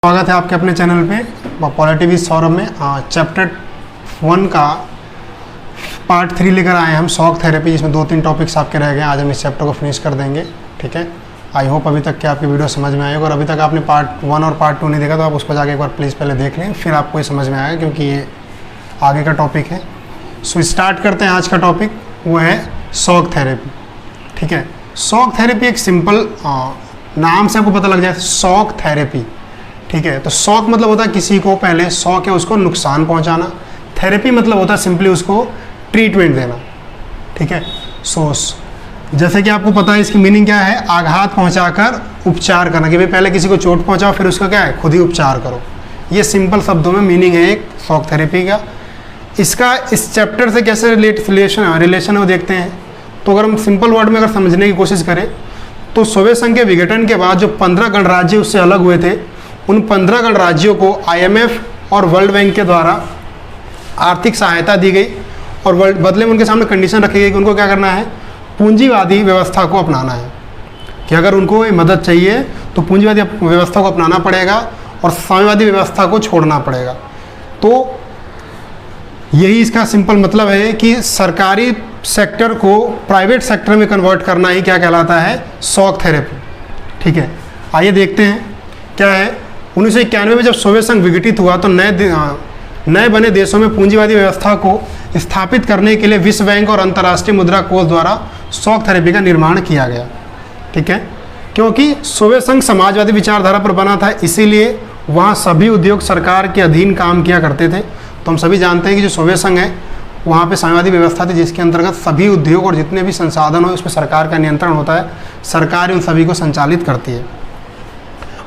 स्वागत है आपके अपने चैनल पे पॉलिटी विद सौरभ में। चैप्टर 1 का पार्ट 3 लेकर आए हैं हम, शॉक थेरेपी, जिसमें 2-3 टॉपिक्स आपके रह गए। आज हम इस चैप्टर को फिनिश कर देंगे, ठीक है। आई होप अभी तक कि आपकी वीडियो समझ में आएगी, और अभी तक आपने पार्ट 1 और पार्ट 2 नहीं देखा तो आप उसको जाके एक बार प्लीज़ पहले देख लें, फिर आपको ये समझ में आएगा, क्योंकि ये आगे का टॉपिक है। सो स्टार्ट करते हैं आज का टॉपिक, वो है शॉक थेरेपी, ठीक है। शॉक थेरेपी एक सिंपल नाम से आपको पता लग जाए, शॉक थेरेपी, ठीक है। तो शॉक मतलब होता है किसी को पहले शॉक है उसको नुकसान पहुंचाना, थेरेपी मतलब होता है सिंपली उसको ट्रीटमेंट देना, ठीक है। सो जैसे कि आपको पता है इसकी मीनिंग क्या है, आघात पहुंचाकर उपचार करना, कि भाई पहले किसी को चोट पहुंचाओ फिर उसका क्या है, खुद ही उपचार करो। ये सिंपल शब्दों में मीनिंग है एक शॉक थेरेपी का। इसका इस चैप्टर से कैसे रिलेशन है वो देखते हैं। तो अगर हम सिंपल वर्ड में अगर समझने की कोशिश करें तो सोवियत संघ के विघटन के बाद जो 15 गणराज्य उससे अलग हुए थे, उन 15 गणराज्यों को IMF और वर्ल्ड बैंक के द्वारा आर्थिक सहायता दी गई, और बदले में उनके सामने कंडीशन रखी गई कि उनको क्या करना है, पूंजीवादी व्यवस्था को अपनाना है, कि अगर उनको मदद चाहिए तो पूंजीवादी व्यवस्था को अपनाना पड़ेगा और साम्यवादी व्यवस्था को छोड़ना पड़ेगा। तो यही इसका सिंपल मतलब है कि सरकारी सेक्टर को प्राइवेट सेक्टर में कन्वर्ट करना ही क्या कहलाता है, शॉक थेरेपी, ठीक है। आइए देखते हैं क्या है। 1991 में जब सोवियत संघ विघटित हुआ तो नए बने देशों में पूंजीवादी व्यवस्था को स्थापित करने के लिए विश्व बैंक और अंतर्राष्ट्रीय मुद्रा कोष द्वारा शॉक थेरेपी का निर्माण किया गया, ठीक है। क्योंकि सोवियत संघ समाजवादी विचारधारा पर बना था, इसीलिए वहाँ सभी उद्योग सरकार के अधीन काम किया करते थे। तो हम सभी जानते हैं कि जो सोवियत संघ है वहाँ पे साम्यवादी व्यवस्था थी, जिसके अंतर्गत सभी उद्योग और जितने भी संसाधन हो उस पर सरकार का नियंत्रण होता है, सरकार उन सभी को संचालित करती है।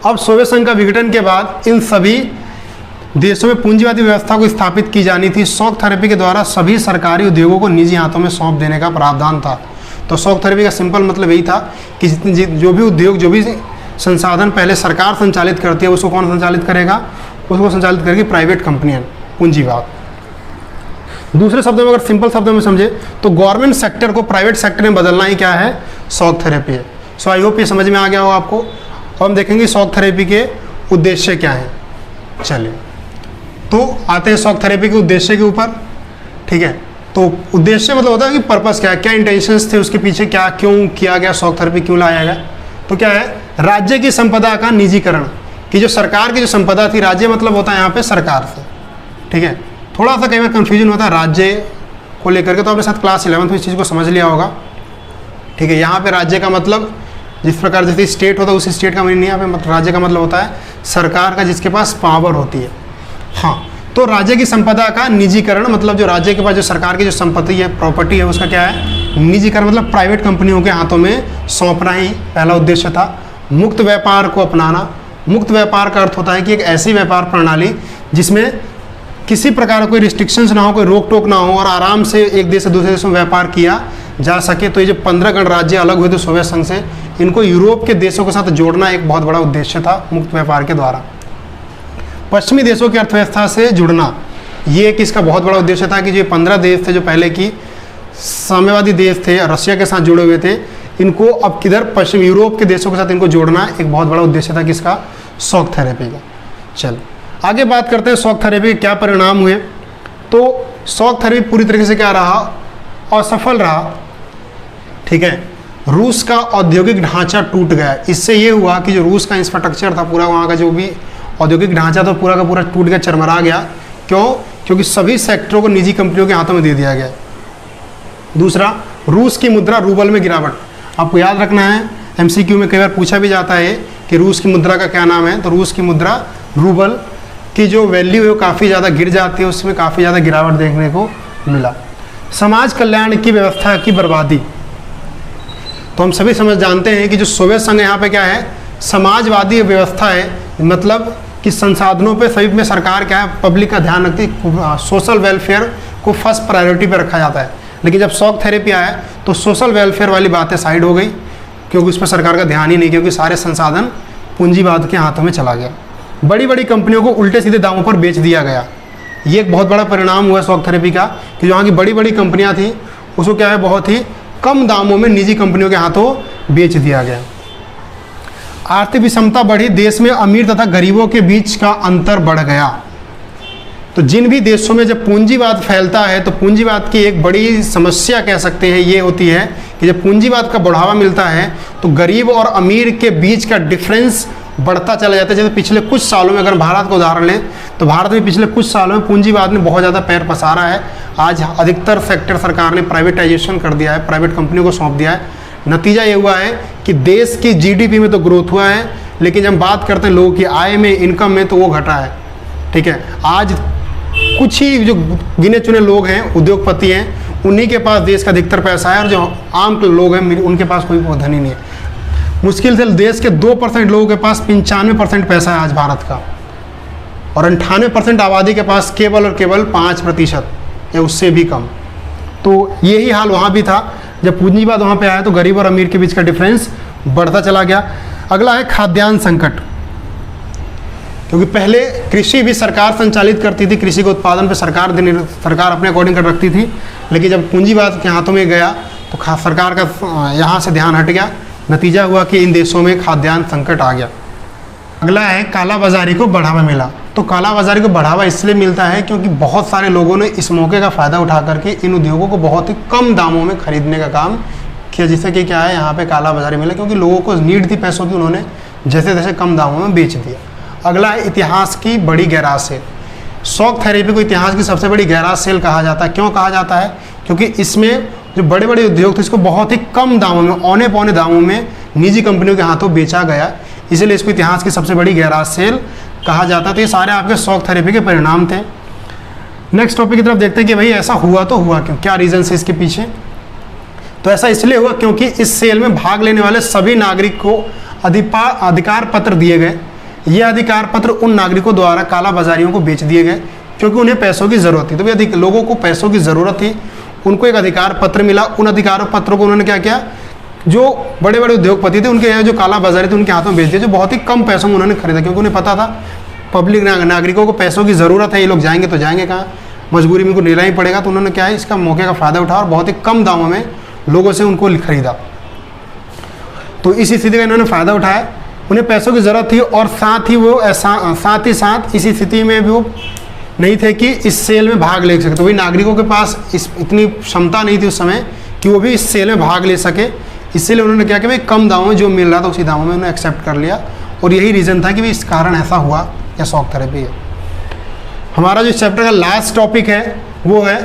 अब सोवियत संघ का विघटन के बाद इन सभी देशों में पूंजीवादी व्यवस्था को स्थापित की जानी थी। शॉक थेरेपी के द्वारा सभी सरकारी उद्योगों को निजी हाथों में सौंप देने का प्रावधान था। तो शॉक थेरेपी का सिंपल मतलब यही था कि जो भी उद्योग, जो भी संसाधन पहले सरकार संचालित करती है, उसको कौन संचालित करेगा, उसको संचालित करेगी प्राइवेट कंपनियां, पूंजीवाद। दूसरे शब्दों में अगर सिंपल शब्दों में समझे तो गवर्नमेंट सेक्टर को प्राइवेट सेक्टर में बदलना ही क्या है, शॉक थेरेपी है। सो आई होप ये समझ में आ गया हो आपको। अब हम देखेंगे शॉक थेरेपी के उद्देश्य क्या हैं। चलिए तो आते हैं शॉक थेरेपी के उद्देश्य के ऊपर, ठीक है। तो उद्देश्य मतलब होता है कि पर्पस क्या है, क्या इंटेंशंस थे उसके पीछे, क्या क्यों किया गया, शॉक थेरेपी क्यों लाया गया। तो क्या है, राज्य की संपदा का निजीकरण, कि जो सरकार की जो संपदा थी, राज्य मतलब होता है यहाँ पे सरकार से, ठीक है। थोड़ा सा कई बार कन्फ्यूजन होता है राज्य को लेकर के, तो आपने साथ क्लास 11 में इस चीज़ को समझ लिया होगा, ठीक है। यहाँ पे राज्य का मतलब जिस प्रकार जैसे स्टेट होता है उस स्टेट का मीनिंग नहीं, यहाँ पे मतलब राज्य का मतलब होता है सरकार का, जिसके पास पावर होती है। हाँ, तो राज्य की संपदा का निजीकरण मतलब जो राज्य के पास जो सरकार की जो संपत्ति है, प्रॉपर्टी है, उसका क्या है, निजीकरण मतलब प्राइवेट कंपनियों के हाथों में सौंपना ही पहला उद्देश्य था। मुक्त व्यापार को अपनाना, मुक्त व्यापार का अर्थ होता है कि एक ऐसी व्यापार प्रणाली जिसमें किसी प्रकार का कोई रिस्ट्रिक्शंस ना हो, कोई रोक टोक ना हो, और आराम से एक देश से दूसरे देश में व्यापार किया जा सके। तो ये जो 15 गणराज्य अलग हुए थे सोवियत संघ से, इनको यूरोप के देशों के साथ जोड़ना एक बहुत बड़ा उद्देश्य था मुक्त व्यापार के द्वारा। पश्चिमी देशों की अर्थव्यवस्था से जुड़ना, ये एक इसका बहुत बड़ा उद्देश्य था कि जो 15 देश थे जो पहले की साम्यवादी देश थे, रशिया के साथ जुड़े हुए थे, इनको अब किधर पश्चिम यूरोप के देशों के साथ इनको जोड़ना एक बहुत बड़ा उद्देश्य था किसका, शॉक थेरेपी का। चल आगे बात करते हैं शॉक थेरेपी के क्या परिणाम हुए। तो शॉक थेरेपी पूरी तरीके से क्या रहा, असफल रहा, ठीक है। रूस का औद्योगिक ढांचा टूट गया। इससे ये हुआ कि जो रूस का इंफ्रास्ट्रक्चर था पूरा, वहाँ का जो भी औद्योगिक ढांचा था पूरा का पूरा टूट गया, चरमरा गया। क्यों? क्योंकि सभी सेक्टरों को निजी कंपनियों के हाथों में दे दिया गया। दूसरा, रूस की मुद्रा रूबल में गिरावट। आपको याद रखना है, MCQ में कई बार पूछा भी जाता है कि रूस की मुद्रा का क्या नाम है। तो रूस की मुद्रा रूबल की जो वैल्यू है वो काफ़ी ज़्यादा गिर जाती है, उसमें काफ़ी ज़्यादा गिरावट देखने को मिला। समाज कल्याण की व्यवस्था की बर्बादी। तो हम सभी समझ जानते हैं कि जो सोवियत संघ यहाँ पे क्या है, समाजवादी व्यवस्था है, मतलब कि संसाधनों पे सभी में सरकार क्या है, पब्लिक का ध्यान रखती है, सोशल वेलफेयर को फर्स्ट प्रायोरिटी पे रखा जाता है। लेकिन जब शॉक थेरेपी आया तो सोशल वेलफेयर वाली बातें साइड हो गई, क्योंकि उस पर सरकार का ध्यान ही नहीं, क्योंकि सारे संसाधन पूंजीवाद के हाथों में चला गया। बड़ी बड़ी कंपनियों को उल्टे सीधे दामों पर बेच दिया गया। ये एक बहुत बड़ा परिणाम हुआ शॉक थेरेपी का, कि जहाँ की बड़ी बड़ी कंपनियाँ थी उसको क्या है, बहुत ही कम दामों में निजी कंपनियों के हाथों बेच दिया गया। आर्थिक विषमता बढ़ी, देश में अमीर तथा गरीबों के बीच का अंतर बढ़ गया। तो जिन भी देशों में जब पूंजीवाद फैलता है तो पूंजीवाद की एक बड़ी समस्या कह सकते हैं ये होती है कि जब पूंजीवाद का बढ़ावा मिलता है तो गरीब और अमीर के बीच का डिफरेंस बढ़ता चला जाता है। जैसे पिछले कुछ सालों में अगर भारत का उदाहरण लें तो भारत में पिछले कुछ सालों में पूंजीवाद ने बहुत ज़्यादा पैर पसारा है। आज अधिकतर सेक्टर सरकार ने प्राइवेटाइजेशन कर दिया है, प्राइवेट कंपनियों को सौंप दिया है। नतीजा ये हुआ है कि देश की जीडीपी में तो ग्रोथ हुआ है, लेकिन जब हम बात करते हैं लोगों की आय में, इनकम में, तो वो घटा है। ठीक है, आज कुछ ही जो गिने चुने लोग हैं, उद्योगपति हैं, उन्हीं के पास देश का अधिकतर पैसा है, और जो आम लोग हैं उनके पास कोई धन ही नहीं है। मुश्किल से देश के 2% लोगों के पास 95% पैसा है आज भारत का, और 98% आबादी के पास केवल और केवल 5% या उससे भी कम। तो यही हाल वहाँ भी था। जब पूंजीवाद वहाँ पे आया तो गरीब और अमीर के बीच का डिफरेंस बढ़ता चला गया। अगला है खाद्यान्न संकट, क्योंकि पहले कृषि भी सरकार संचालित करती थी, कृषि के उत्पादन पे सरकार अपने अकॉर्डिंग कर रखती थी, लेकिन जब पूंजीवाद के हाथों में गया तो सरकार का यहाँ से ध्यान हट गया। नतीजा हुआ कि इन देशों में खाद्यान्न संकट आ गया। अगला है कालाबाजारी को बढ़ावा मिला। तो कालाबाजारी को बढ़ावा इसलिए मिलता है क्योंकि बहुत सारे लोगों ने इस मौके का फ़ायदा उठा करके इन उद्योगों को बहुत ही कम दामों में खरीदने का काम किया, जिससे कि क्या है यहाँ पे कालाबाजारी मिला, क्योंकि लोगों को नीड थी पैसों की, उन्होंने जैसे तैसे कम दामों में बेच दिया। अगला है इतिहास की बड़ी गैराज सेल। शॉक थेरेपी को इतिहास की सबसे बड़ी गैराज सेल कहा जाता है। क्यों कहा जाता है? क्योंकि इसमें जो बड़े बड़े उद्योग थे इसको बहुत ही कम दामों में, औने पौने दामों में निजी कंपनियों के हाथों बेचा गया, इसलिए इसको इतिहास की सबसे बड़ी गैराज सेल कहा जाता। तो ये सारे आपके शॉक थेरेपी के परिणाम थे। नेक्स्ट टॉपिक की तरफ देखते हैं कि भाई ऐसा हुआ तो हुआ क्यों, क्या रीज़न है इसके पीछे। तो ऐसा इसलिए हुआ क्योंकि इस सेल में भाग लेने वाले सभी नागरिक को अधिकार पत्र दिए गए। ये अधिकार पत्र उन नागरिकों द्वारा कालाबाजारियों को बेच दिए गए क्योंकि उन्हें पैसों की ज़रूरत थी। तो भी लोगों को पैसों की ज़रूरत थी, उनको एक अधिकार पत्र मिला। उन अधिकार पत्रों को उन्होंने क्या किया, जो बड़े बड़े उद्योगपति थे उनके जो कालाबाजारी थे उनके हाथों में बेच दिया, जो बहुत ही कम पैसों में उन्होंने खरीदा, क्योंकि उन्हें पता था पब्लिक नागरिकों को पैसों की ज़रूरत है, ये लोग जाएंगे तो जाएंगे कहाँ, मजबूरी में उनको लेना ही पड़ेगा। तो उन्होंने क्या है, इसका मौके का फ़ायदा उठाया और बहुत ही कम दामों में लोगों से उनको खरीदा। तो इस स्थिति का इन्होंने फ़ायदा उठाया, उन्हें पैसों की ज़रूरत थी, और साथ ही साथ इसी स्थिति में भी वो नहीं थे कि इस सेल में भाग ले सके। तो वही नागरिकों के पास इतनी क्षमता नहीं थी उस समय कि वो भी इस सेल में भाग ले सके, इसलिए उन्होंने क्या कि भाई कम दामों में जो मिल रहा था उसी दामों में उन्होंने एक्सेप्ट कर लिया, और यही रीज़न था कि भाई इस कारण ऐसा हुआ या शॉक थेरेपी है। हमारा जो चैप्टर का लास्ट टॉपिक है वो है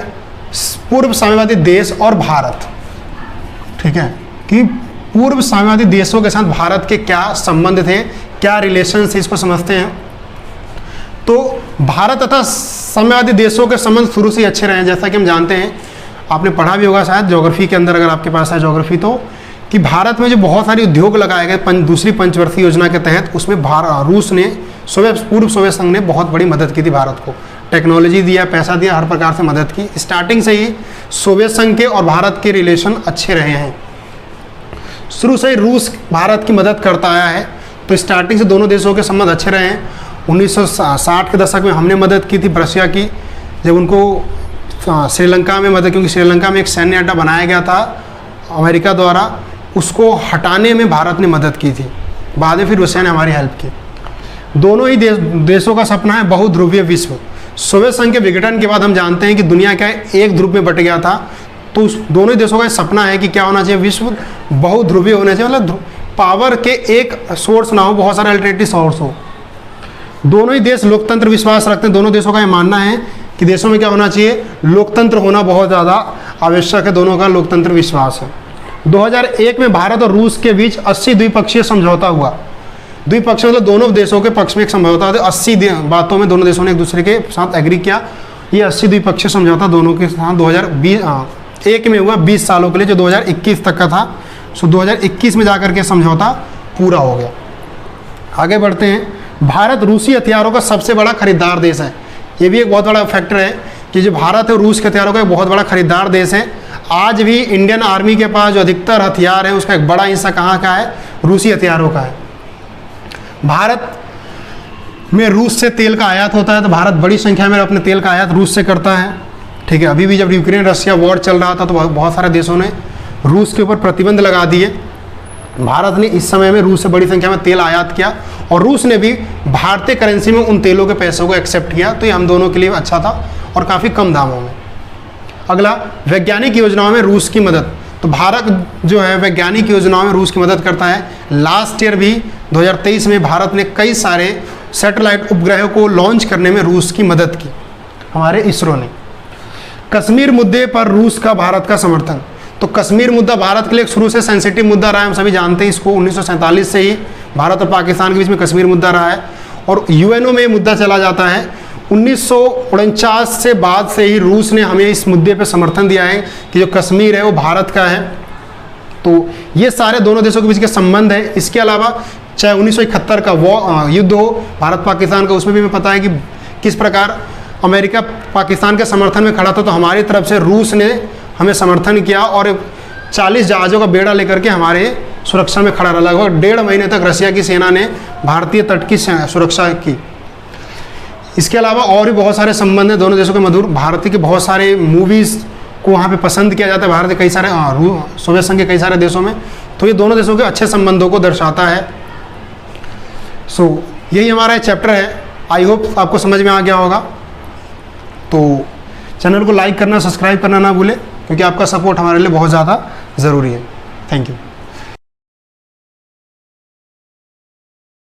पूर्व साम्यवादी देश और भारत। ठीक है, कि पूर्व साम्यवादी देशों के साथ भारत के क्या संबंध थे, क्या रिलेशन थे, इसको समझते हैं। तो भारत तथा साम्यवादी देशों के संबंध शुरू से अच्छे रहे हैं। जैसा कि हम जानते हैं, आपने पढ़ा भी होगा शायद ज्योग्राफी के अंदर, अगर आपके पास है ज्योग्राफी, तो कि भारत में जो बहुत सारे उद्योग लगाए गए दूसरी पंचवर्षीय योजना के तहत, उसमें रूस ने पूर्व सोवियत संघ ने बहुत बड़ी मदद की थी भारत को, टेक्नोलॉजी दिया, पैसा दिया, हर प्रकार से मदद की। स्टार्टिंग से ही सोवियत संघ के और भारत के रिलेशन अच्छे रहे हैं। शुरू से ही रूस भारत की मदद करता आया है, तो स्टार्टिंग से दोनों देशों के संबंध अच्छे रहे हैं। 1960 के दशक में हमने मदद की थी रशिया की, जब उनको श्रीलंका में मदद, क्योंकि श्रीलंका में एक सैन्य अड्डा बनाया गया था अमेरिका द्वारा, उसको हटाने में भारत ने मदद की थी। बाद में फिर रशिया ने हमारी हेल्प की। दोनों ही देशों का सपना है बहुध्रुवीय विश्व। सोवियत संघ के विघटन के बाद हम जानते हैं कि दुनिया क्या एक ध्रुव में बट गया था, तो दोनों ही देशों का सपना है कि क्या होना चाहिए, विश्व बहुध्रुवीय होना चाहिए, मतलब पावर के एक सोर्स ना हो, बहुत सारे अल्टरनेटिव सोर्स हो। दोनों ही देश लोकतंत्र विश्वास रखते हैं। दोनों देशों का ये मानना है कि देशों में क्या होना चाहिए, लोकतंत्र होना बहुत ज़्यादा आवश्यक है। दोनों का लोकतंत्र विश्वास है। 2001 में भारत और रूस के बीच 80 द्विपक्षीय समझौता हुआ। द्विपक्षीय मतलब दोनों देशों के पक्ष में एक समझौता हुआ। 80 बातों में दोनों देशों ने एक दूसरे के साथ एग्री किया। ये 80 द्विपक्षीय समझौता दोनों के साथ 2001 में हुआ, 20 सालों के लिए, जो 2021 तक का था। सो 2021 में जाकर के समझौता पूरा हो गया। आगे बढ़ते हैं। भारत रूसी हथियारों का सबसे बड़ा खरीदार देश है। ये भी एक बहुत बड़ा फैक्टर है कि जो भारत है रूस के हथियारों का एक बहुत बड़ा खरीदार देश है। आज भी इंडियन आर्मी के पास जो अधिकतर हथियार है उसका एक बड़ा हिस्सा कहाँ का है, रूसी हथियारों का है। भारत में रूस से तेल का आयात होता है, तो भारत बड़ी संख्या में अपने तेल का आयात रूस से करता है। ठीक है, अभी भी जब यूक्रेन रशिया वॉर चल रहा था तो बहुत सारे देशों ने रूस के ऊपर प्रतिबंध लगा दिए। भारत ने इस समय में रूस से बड़ी संख्या में तेल आयात किया और रूस ने भी भारतीय करेंसी में उन तेलों के पैसों को एक्सेप्ट किया, तो ये हम दोनों के लिए अच्छा था और काफ़ी कम दामों में। अगला, वैज्ञानिक योजनाओं में रूस की मदद। तो भारत जो है वैज्ञानिक योजनाओं में रूस की मदद करता है। लास्ट ईयर भी 2023 में भारत ने कई सारे सैटेलाइट उपग्रहों को लॉन्च करने में रूस की मदद की, हमारे इसरो ने। कश्मीर मुद्दे पर रूस का भारत का समर्थन। तो कश्मीर मुद्दा भारत के लिए शुरू से सेंसिटिव मुद्दा रहा है, हम सभी जानते हैं इसको। 1947 से ही भारत और पाकिस्तान के बीच में कश्मीर मुद्दा रहा है और यूएनओ में मुद्दा चला जाता है। 1949 से बाद से ही रूस ने हमें इस मुद्दे पर समर्थन दिया है कि जो कश्मीर है वो भारत का है। तो ये सारे दोनों देशों के बीच के संबंध है। इसके अलावा चाहे 1971 का युद्ध हो भारत पाकिस्तान का, उसमें भी हमें पता है कि किस प्रकार अमेरिका पाकिस्तान के समर्थन में खड़ा था, तो हमारी तरफ से रूस ने हमें समर्थन किया और 40 जहाज़ों का बेड़ा लेकर के हमारे सुरक्षा में खड़ा रहा। लगभग 1.5 महीने तक रशिया की सेना ने भारतीय तट की सुरक्षा की। इसके अलावा और भी बहुत सारे संबंध हैं दोनों देशों के मधुर। भारत के बहुत सारे मूवीज़ को वहाँ पे पसंद किया जाता है, भारत के कई सारे सोवियत संघ के कई सारे देशों में, तो ये दोनों देशों के अच्छे संबंधों को दर्शाता है। यही हमारा चैप्टर है। आई होप आपको समझ में आ गया होगा। तो चैनल को लाइक करना, सब्सक्राइब करना ना भूलें, क्योंकि आपका सपोर्ट हमारे लिए बहुत ज़्यादा ज़रूरी है। Thank you.